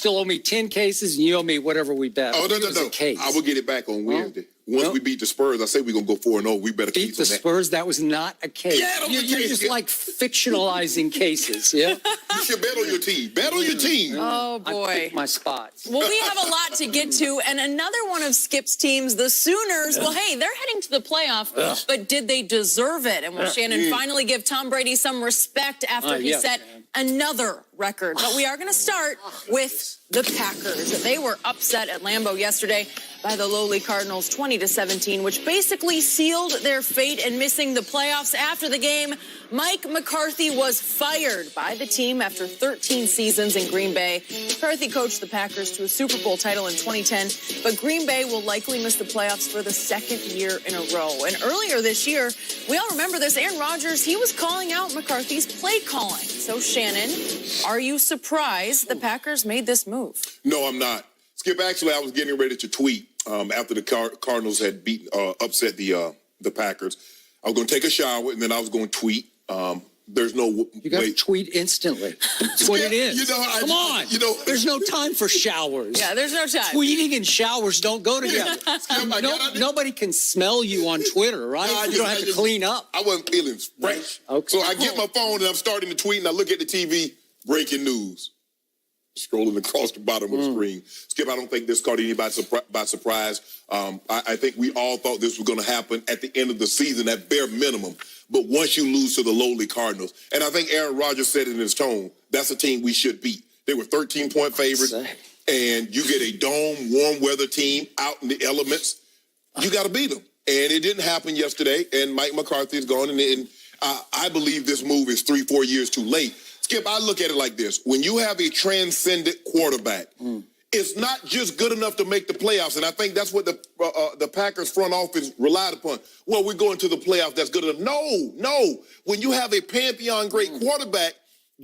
still owe me 10 cases, and you owe me whatever we bet. Oh, no. I will get it back on Wednesday. Once we beat the Spurs, I say we're going to go 4-0. We better beat the Spurs. That was not a case. Yeah, you're just like fictionalizing cases. Yeah. You should bet on your team. Bet on your team. Oh, boy. I picked my spots. Well, we have a lot to get to. And another one of Skip's teams, the Sooners. Well, hey, they're heading to the playoff, but did they deserve it? And will Shannon finally give Tom Brady some respect after he set another record? But we are going to start with the Packers. They were upset at Lambeau yesterday by the lowly Cardinals 20-17, which basically sealed their fate in missing the playoffs. After the game, Mike McCarthy was fired by the team after 13 seasons in Green Bay. McCarthy coached the Packers to a Super Bowl title in 2010, but Green Bay will likely miss the playoffs for the second year in a row. And earlier this year, we all remember this, Aaron Rodgers, he was calling out McCarthy's play calling. So, Shannon, are you surprised the Packers made this move? No, I'm not. Skip, actually, I was getting ready to tweet after the Cardinals had upset the Packers. I was going to take a shower, and then I was going to tweet. There's no way. You got to tweet instantly. That's what it is. Come on. There's no time for showers. Yeah, there's no time. Tweeting and showers don't go together. Nobody can smell you on Twitter, right? You don't have to clean up. I wasn't feeling fresh. Okay. So I get my phone, and I'm starting to tweet, and I look at the TV, breaking news. Scrolling across the bottom of the screen. Skip, I don't think this caught anybody by surprise. I think we all thought this was going to happen at the end of the season at bare minimum. But once you lose to the lowly Cardinals, and I think Aaron Rodgers said it in his tone, that's a team we should beat. They were 13-point favorites, and you get a dome, warm weather team out in the elements. You got to beat them. And it didn't happen yesterday, and Mike McCarthy is gone, and I believe this move is 3-4 years too late. Skip, I look at it like this. When you have a transcendent quarterback, it's not just good enough to make the playoffs. And I think that's what the Packers front office relied upon. Well, we're going to the playoffs. That's good enough. No. When you have a pantheon great quarterback,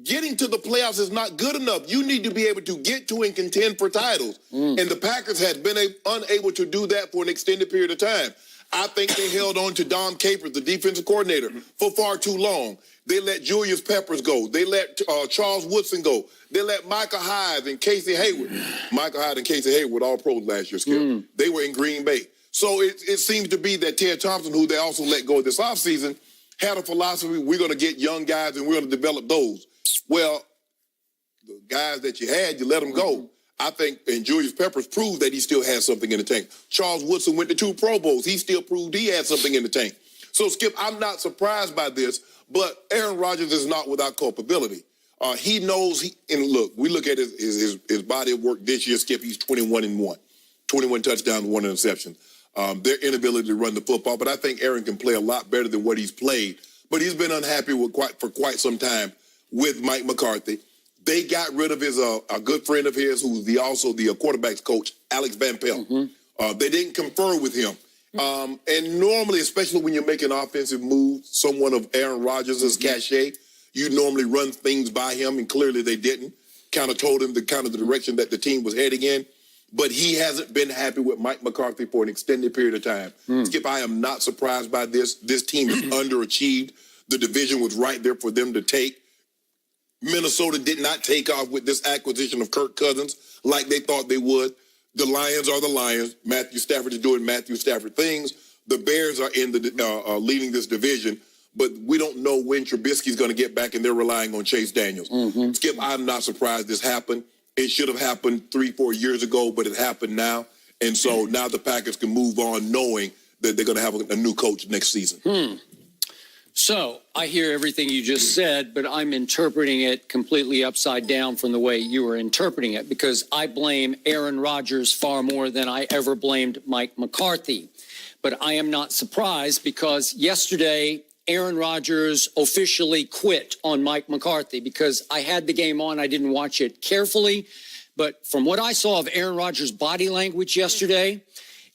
getting to the playoffs is not good enough. You need to be able to get to and contend for titles. And the Packers had been unable to do that for an extended period of time. I think they held on to Dom Capers, the defensive coordinator, for far too long. They let Julius Peppers go. They let Charles Woodson go. They let Michael Hyde and Casey Hayward. Michael Hyde and Casey Hayward, all pros last year, Skip. They were in Green Bay. So it seems to be that Ted Thompson, who they also let go this offseason, had a philosophy, we're going to get young guys and we're going to develop those. Well, the guys that you had, you let them go. I think, and Julius Peppers proved that he still has something in the tank. Charles Woodson went to 2 Pro Bowls. He still proved he had something in the tank. So, Skip, I'm not surprised by this, but Aaron Rodgers is not without culpability. He knows, and look, we look at his body of work this year, Skip, he's 21-1. 21 touchdowns, 1 interception. Their inability to run the football, but I think Aaron can play a lot better than what he's played. But he's been unhappy for quite some time with Mike McCarthy. They got rid of his a good friend of his, who's also the quarterback's coach, Alex Van Pelt. They didn't confer with him. And normally, especially when you're making offensive moves, someone of Aaron Rodgers' cachet, you normally run things by him, and clearly they didn't. Kind of told him the direction that the team was heading in. But he hasn't been happy with Mike McCarthy for an extended period of time. Skip, I am not surprised by this. This team is underachieved. The division was right there for them to take. Minnesota did not take off with this acquisition of Kirk Cousins like they thought they would. The Lions are the Lions. Matthew Stafford is doing Matthew Stafford things. The Bears are in the leading this division, but we don't know when Trubisky's going to get back, and they're relying on Chase Daniels. Skip, I'm not surprised this happened. It should have happened 3-4 years ago, but it happened now. And so now the Packers can move on knowing that they're going to have a new coach next season. So I hear everything you just said, but I'm interpreting it completely upside down from the way you were interpreting it, because I blame Aaron Rodgers far more than I ever blamed Mike McCarthy. But I am not surprised, because yesterday Aaron Rodgers officially quit on Mike McCarthy, because I had the game on. I didn't watch it carefully. But from what I saw of Aaron Rodgers' body language yesterday,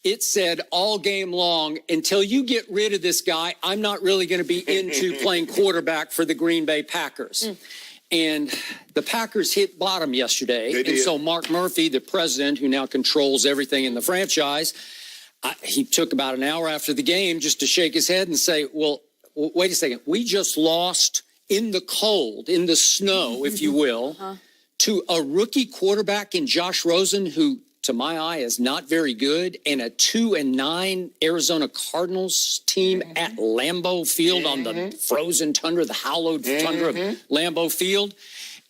it said all game long, until you get rid of this guy, I'm not really going to be into playing quarterback for the Green Bay Packers. And the Packers hit bottom yesterday. And so Mark Murphy, the president, who now controls everything in the franchise, he took about an hour after the game just to shake his head and say, well, wait a second. We just lost in the cold, in the snow, if you will, to a rookie quarterback in Josh Rosen, who, to my eye, is not very good, and a 2-9 Arizona Cardinals team at Lambeau Field on the frozen tundra, the hallowed tundra of Lambeau Field.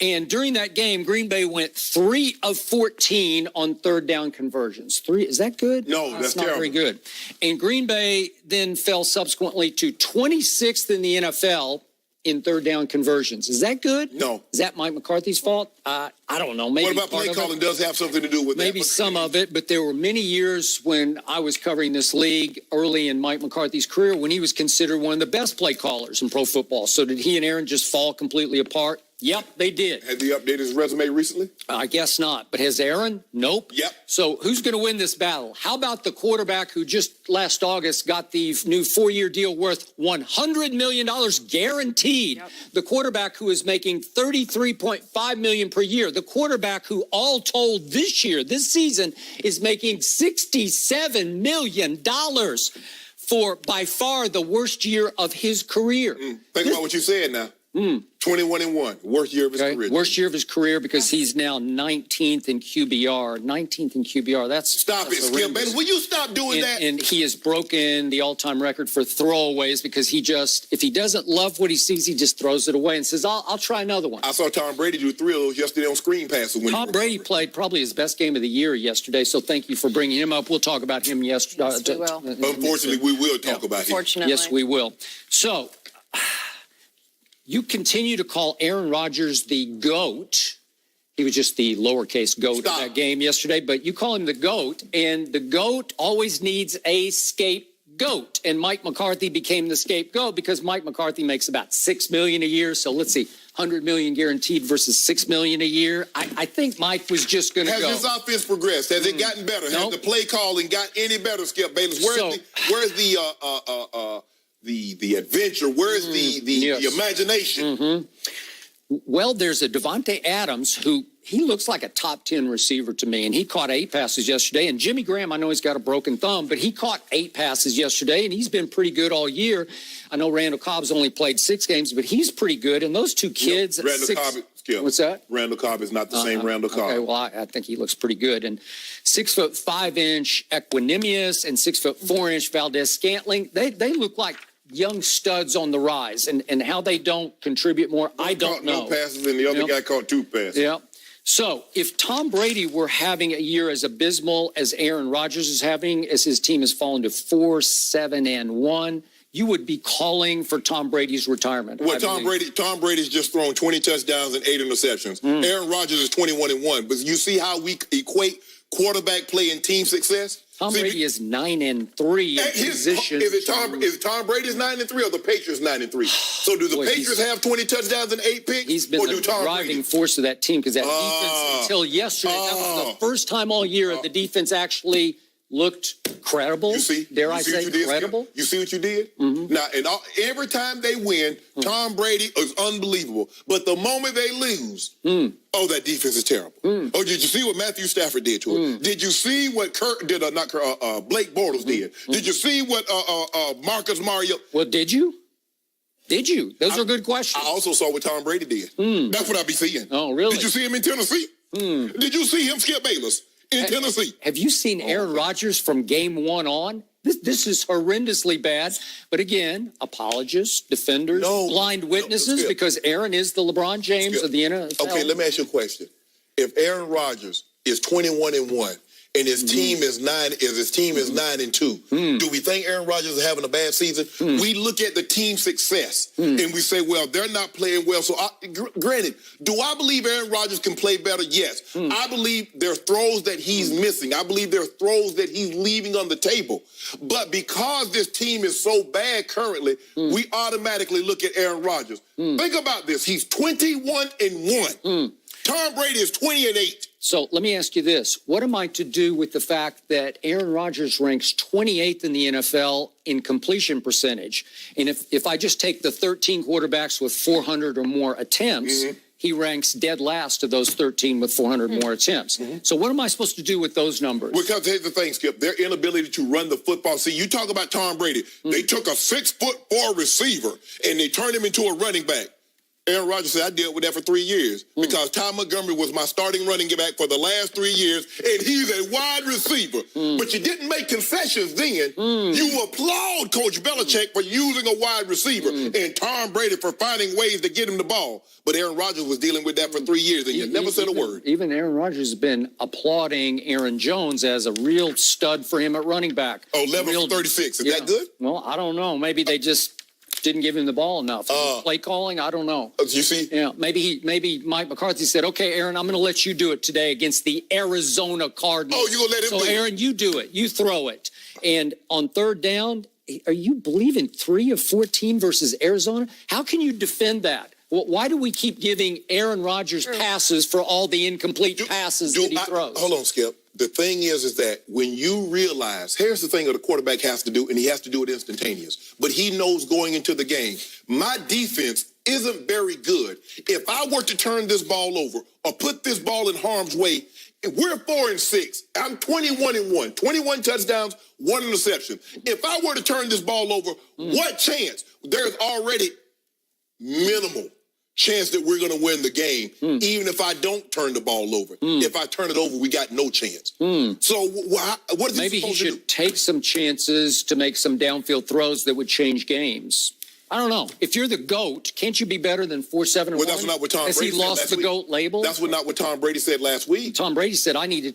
And during that game, Green Bay went 3 of 14 on third down conversions. 3, is that good? No, that's not terrible. very good. And Green Bay then fell subsequently to 26th in the NFL in third down conversions. Is that good? No. Is that Mike McCarthy's fault? I don't know. Maybe What about play calling does have something to do with maybe that? some of it, but there were many years when I was covering this league early in Mike McCarthy's career when he was considered one of the best play callers in pro football. So did he and Aaron just fall completely apart? Yep, they did. Has he updated his resume recently? I guess not. But has Aaron? Nope. Yep. So who's going to win this battle? How about the quarterback who just last August got the new 4-year deal worth $100 million guaranteed? Yep. The quarterback who is making $33.5 million per year. The quarterback who all told this season, is making $67 million for by far the worst year of his career. Think about what you said now. 21-1, worst year of his career. Worst year of his career because he's now 19th in QBR. 19th in QBR. That's Skip Bayless. Will you stop doing that? And he has broken the all-time record for throwaways because if he doesn't love what he sees, he just throws it away and says, "I'll try another one." I saw Tom Brady do 3 of those yesterday on screen passes. Tom Brady played probably his best game of the year yesterday, so thank you for bringing him up. We'll talk about him yesterday. Yes, we will. Unfortunately, we will talk about him. Unfortunately. Yes, we will. So you continue to call Aaron Rodgers the GOAT. He was just the lowercase GOAT of that game yesterday, but you call him the GOAT, and the GOAT always needs a scapegoat. And Mike McCarthy became the scapegoat because Mike McCarthy makes about $6 million a year. So let's see, $100 million guaranteed versus $6 million a year. I think Mike was just going to go. Has this offense progressed? Has it gotten better? Nope. Has the play calling got any better, Skip Bayless? Where's the adventure? Where's the imagination? Well, there's a Devontae Adams who he looks like a top 10 receiver to me, and he caught 8 passes yesterday. And Jimmy Graham, I know he's got a broken thumb, but he caught 8 passes yesterday, and he's been pretty good all year. I know Randall Cobb's only played 6 games, but he's pretty good. And those 2 kids, at Randall 6, Cobb, Skip. What's that? Randall Cobb is not the same Randall Cobb. Okay, well, I think he looks pretty good. And 6'5" Equanimous and 6'4" Valdez Scantling, they look like young studs on the rise, and how they don't contribute more, I don't know. No passes, and the other guy caught 2 passes. Yeah. So if Tom Brady were having a year as abysmal as Aaron Rodgers is having, as his team has fallen to 4-7-1, you would be calling for Tom Brady's retirement. Well, Tom Brady's just thrown 20 touchdowns and 8 interceptions. Aaron Rodgers is 21-1. But you see how we equate quarterback play and team success? Tom Brady is 9-3 in position. Is Tom Brady's 9-3 or the Patriots 9-3? So do the Patriots have 20 touchdowns and 8 picks? He's been the driving force of that team because that defense until yesterday, that was the first time all year the defense actually looked credible. You see? Dare I say credible? You see what you did? Now, every time they win, Tom Brady is unbelievable. But the moment they lose, that defense is terrible. Oh, did you see what Matthew Stafford did to it? Did you see what Blake Bortles did? Did you see what Marcus Mariota? Well, did you? Did you? Those are good questions. I also saw what Tom Brady did. That's what I be seeing. Oh, really? Did you see him in Tennessee? Did you see him, Skip Bayless, in Tennessee? Have you seen Aaron Rodgers from game 1 on? This is horrendously bad. But again, apologists, defenders, blind witnesses, because Aaron is the LeBron James of the NFL. Okay, let me ask you a question. If Aaron Rodgers is 21-1 and his team is 9-2, do we think Aaron Rodgers is having a bad season? We look at the team success and we say, well, they're not playing well. So, granted, do I believe Aaron Rodgers can play better? Yes. I believe there are throws that he's missing. I believe there are throws that he's leaving on the table. But because this team is so bad currently, we automatically look at Aaron Rodgers. Think about this. He's 21-1. Tom Brady is 20-8. So let me ask you this. What am I to do with the fact that Aaron Rodgers ranks 28th in the NFL in completion percentage? And if I just take the 13 quarterbacks with 400 or more attempts, he ranks dead last of those 13 with 400 more attempts. So what am I supposed to do with those numbers? Because here's the thing, Skip. Their inability to run the football. See, you talk about Tom Brady. They took a 6'4" receiver and they turned him into a running back. Aaron Rodgers said, I dealt with that for 3 years because Ty Montgomery was my starting running back for the last 3 years, and he's a wide receiver. But you didn't make concessions then. You applaud Coach Belichick for using a wide receiver and Tom Brady for finding ways to get him the ball. But Aaron Rodgers was dealing with that for 3 years, and you never said a word. Even Aaron Rodgers has been applauding Aaron Jones as a real stud for him at running back. Oh, 11 for 36. Is that good? Well, I don't know. Maybe they just didn't give him the ball enough. Play calling, I don't know. You see? Yeah, maybe Mike McCarthy said, okay, Aaron, I'm going to let you do it today against the Arizona Cardinals. Oh, you're going to let him do it? So, Aaron, you do it. You throw it. And on third down, are you believing 3 of 14 versus Arizona? How can you defend that? Well, why do we keep giving Aaron Rodgers passes for all the incomplete passes that he throws? Hold on, Skip. The thing is that when you realize, here's the thing that a quarterback has to do, and he has to do it instantaneous. But he knows going into the game, my defense isn't very good. If I were to turn this ball over or put this ball in harm's way, we're 4-6. I'm 21-1, 21 touchdowns, 1 interception. If I were to turn this ball over, what chance? There's already minimal chance that we're going to win the game, even if I don't turn the ball over. If I turn it over, we got no chance. So what is Maybe he supposed to do? should take some chances to make some downfield throws that would change games. I don't know. If you're the GOAT, can't you be better than 4-7-1? Well, that's not what Tom Has Brady he said lost last the week. GOAT label? That's not what Tom Brady said last week. Tom Brady said, I need to